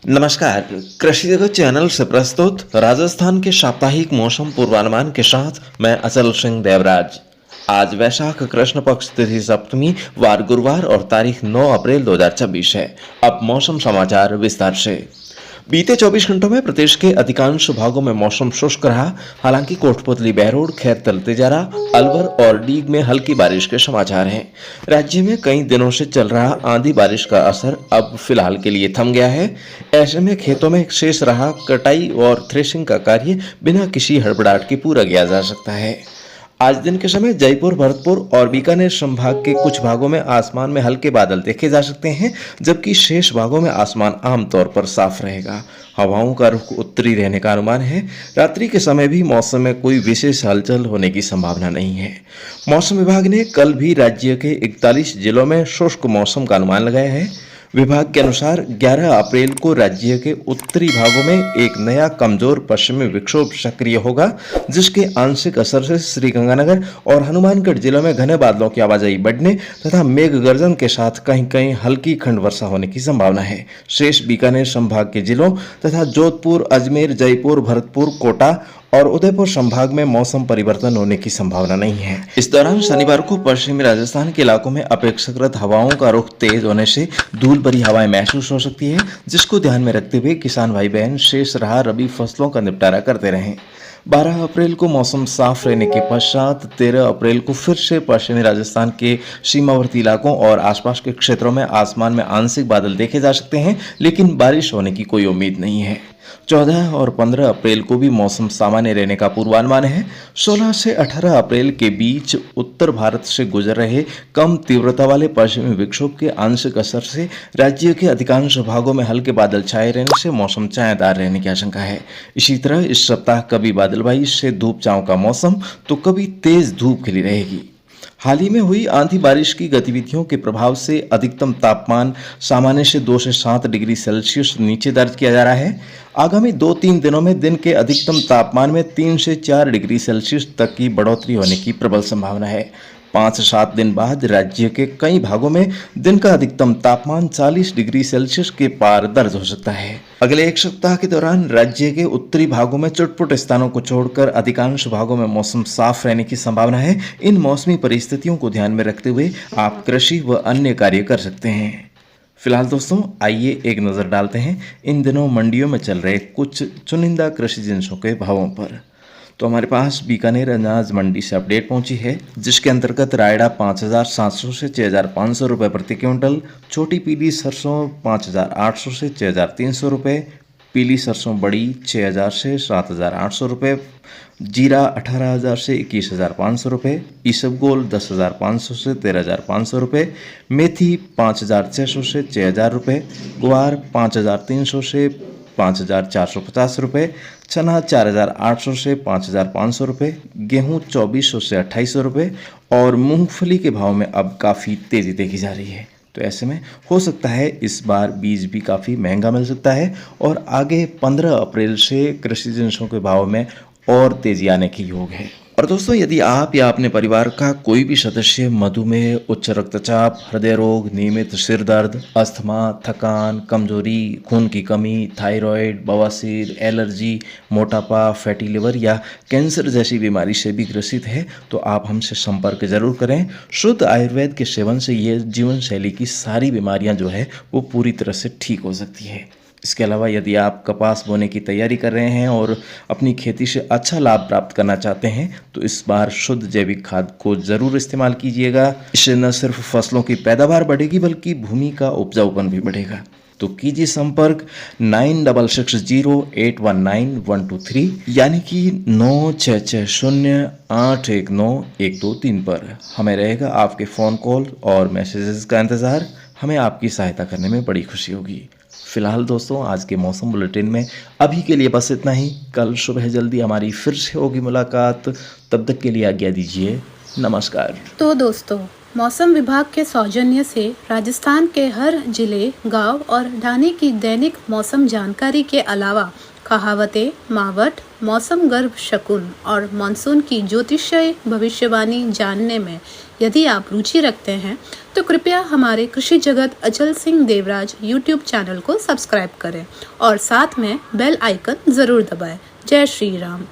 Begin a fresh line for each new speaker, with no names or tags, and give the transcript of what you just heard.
नमस्कार। कृषि जगत चैनल से प्रस्तुत राजस्थान के साप्ताहिक मौसम पूर्वानुमान के साथ मैं अचल सिंह देवराज। आज वैशाख कृष्ण पक्ष तिथि सप्तमी, वार गुरुवार और तारीख 9 अप्रैल 2026 है। अब मौसम समाचार विस्तार से। बीते 24 घंटों में प्रदेश के अधिकांश भागों में मौसम शुष्क रहा। हालांकि कोटपुतली, बहरोड, खैरतल, तिजारा, अलवर और डीग में हल्की बारिश के समाचार हैं। राज्य में कई दिनों से चल रहा आंधी बारिश का असर अब फिलहाल के लिए थम गया है। ऐसे में खेतों में शेष रहा कटाई और थ्रेशिंग का कार्य बिना किसी हड़बड़ाहट के पूरा किया जा सकता है। आज दिन के समय जयपुर, भरतपुर और बीकानेर संभाग के कुछ भागों में आसमान में हल्के बादल देखे जा सकते हैं, जबकि शेष भागों में आसमान आमतौर पर साफ रहेगा। हवाओं का रुख उत्तरी रहने का अनुमान है। रात्रि के समय भी मौसम में कोई विशेष हलचल होने की संभावना नहीं है। मौसम विभाग ने कल भी राज्य के 41 जिलों में शुष्क मौसम का अनुमान लगाया है। विभाग के अनुसार 11 अप्रैल को राज्य के उत्तरी भागों में एक नया कमजोर पश्चिमी विक्षोभ सक्रिय होगा, जिसके आंशिक असर से श्रीगंगानगर और हनुमानगढ़ जिलों में घने बादलों की आवाजाही बढ़ने तथा मेघ गर्जन के साथ कहीं कहीं हल्की खंड वर्षा होने की संभावना है। शेष बीकानेर संभाग के जिलों तथा जोधपुर, अजमेर, जयपुर, भरतपुर, कोटा और उदयपुर संभाग में मौसम परिवर्तन होने की संभावना नहीं है। इस दौरान शनिवार को पश्चिमी राजस्थान के इलाकों में अपेक्षाकृत हवाओं का रुख तेज होने से धूल भरी हवाएं महसूस हो सकती है, जिसको ध्यान में रखते हुए किसान भाई बहन शेष रहा रबी फसलों का निपटारा करते रहें। 12 अप्रैल को मौसम साफ रहने के पश्चात 13 अप्रैल को फिर से पश्चिमी राजस्थान के सीमावर्ती इलाकों और आसपास के क्षेत्रों में आसमान में आंशिक बादल देखे जा सकते हैं, लेकिन बारिश होने की कोई उम्मीद नहीं है। 14 और 15 अप्रैल को भी मौसम सामान्य रहने का पूर्वानुमान है। 16 से 18 अप्रैल के बीच उत्तर भारत से गुजर रहे कम तीव्रता वाले पश्चिमी विक्षोभ के आंशिक असर से राज्य के अधिकांश भागों में हल्के बादल छाए रहने से मौसम छायादार रहने की आशंका है। इसी तरह इस सप्ताह कभी बादलबाई से धूप छांव का मौसम तो कभी तेज धूप खिली रहेगी। हाल ही में हुई आंधी बारिश की गतिविधियों के प्रभाव से अधिकतम तापमान सामान्य से 2 से 7 डिग्री सेल्सियस नीचे दर्ज किया जा रहा है। आगामी 2-3 दिनों में दिन के अधिकतम तापमान में 3 से 4 डिग्री सेल्सियस तक की बढ़ोतरी होने की प्रबल संभावना है। 5 से 7 दिन बाद राज्य के कई भागों में दिन का अधिकतम तापमान 40 डिग्री सेल्सियस के पार दर्ज हो सकता है। अगले एक सप्ताह के दौरान राज्य के उत्तरी भागों में चुटपुट स्थानों को छोड़कर अधिकांश भागों में मौसम साफ रहने की संभावना है। इन मौसमी परिस्थितियों को ध्यान में रखते हुए आप कृषि व अन्य कार्य कर सकते हैं। फिलहाल दोस्तों, आइए एक नज़र डालते हैं इन दिनों मंडियों में चल रहे कुछ चुनिंदा कृषि जिन्सों के भावों पर। तो हमारे पास बीकानेर अनाज मंडी से अपडेट पहुंची है, जिसके अंतर्गत रायड़ा 5,700 से 6,500 रुपये प्रति क्विंटल, छोटी पीली सरसों 5,800 से 6,300 रुपये, पीली सरसों बड़ी 6,000 से 7,800 रुपये, जीरा 18,000 से 21,500 रुपये, ईसबगोल 10,500 से 13,500 रुपये, मेथी 5,600 से 6,000 रुपये, ग्वार 5,300 से 5,450 रुपये, चना 4,800 से 5,500 रुपये, गेहूँ 2,400 से 2,800 रुपये और मूंगफली के भाव में अब काफ़ी तेज़ी देखी जा रही है। तो ऐसे में हो सकता है इस बार बीज भी काफ़ी महंगा मिल सकता है और आगे 15 अप्रैल से कृषि जिन्सों के भाव में और तेज़ी आने की योग है। और दोस्तों, यदि आप या अपने परिवार का कोई भी सदस्य मधुमेह, उच्च रक्तचाप, हृदय रोग, नियमित सिर दर्द, अस्थमा, थकान, कमजोरी, खून की कमी, थायराइड, बवासीर, एलर्जी, मोटापा, फैटी लिवर या कैंसर जैसी बीमारी से भी ग्रसित है, तो आप हमसे संपर्क जरूर करें। शुद्ध आयुर्वेद के सेवन से ये जीवन शैली की सारी बीमारियां जो है वो पूरी तरह से ठीक हो सकती है। इसके अलावा यदि आप कपास बोने की तैयारी कर रहे हैं और अपनी खेती से अच्छा लाभ प्राप्त करना चाहते हैं, तो इस बार शुद्ध जैविक खाद को ज़रूर इस्तेमाल कीजिएगा। इससे न सिर्फ फसलों की पैदावार बढ़ेगी बल्कि भूमि का उपजाऊपन भी बढ़ेगा। तो कीजिए संपर्क 9660819123 यानी कि 9660819123 पर। हमें रहेगा आपके फ़ोन कॉल और मैसेजेस का इंतज़ार। हमें आपकी सहायता करने में बड़ी खुशी होगी। फिलहाल दोस्तों, आज के मौसम बुलेटिन में अभी के लिए बस इतना ही। कल सुबह जल्दी हमारी फिर से होगी मुलाकात। तब तक के लिए आज्ञा दीजिए। नमस्कार।
तो दोस्तों, मौसम विभाग के सौजन्य से राजस्थान के हर जिले, गांव और ढाणी की दैनिक मौसम जानकारी के अलावा कहावतें, मावट, मौसम गर्भ शकुन और मानसून की ज्योतिषीय भविष्यवाणी जानने में यदि आप रुचि रखते हैं तो कृपया हमारे कृषि जगत अचल सिंह देवराज यूट्यूब चैनल को सब्सक्राइब करें और साथ में बेल आइकन जरूर दबाएं। जय श्री राम।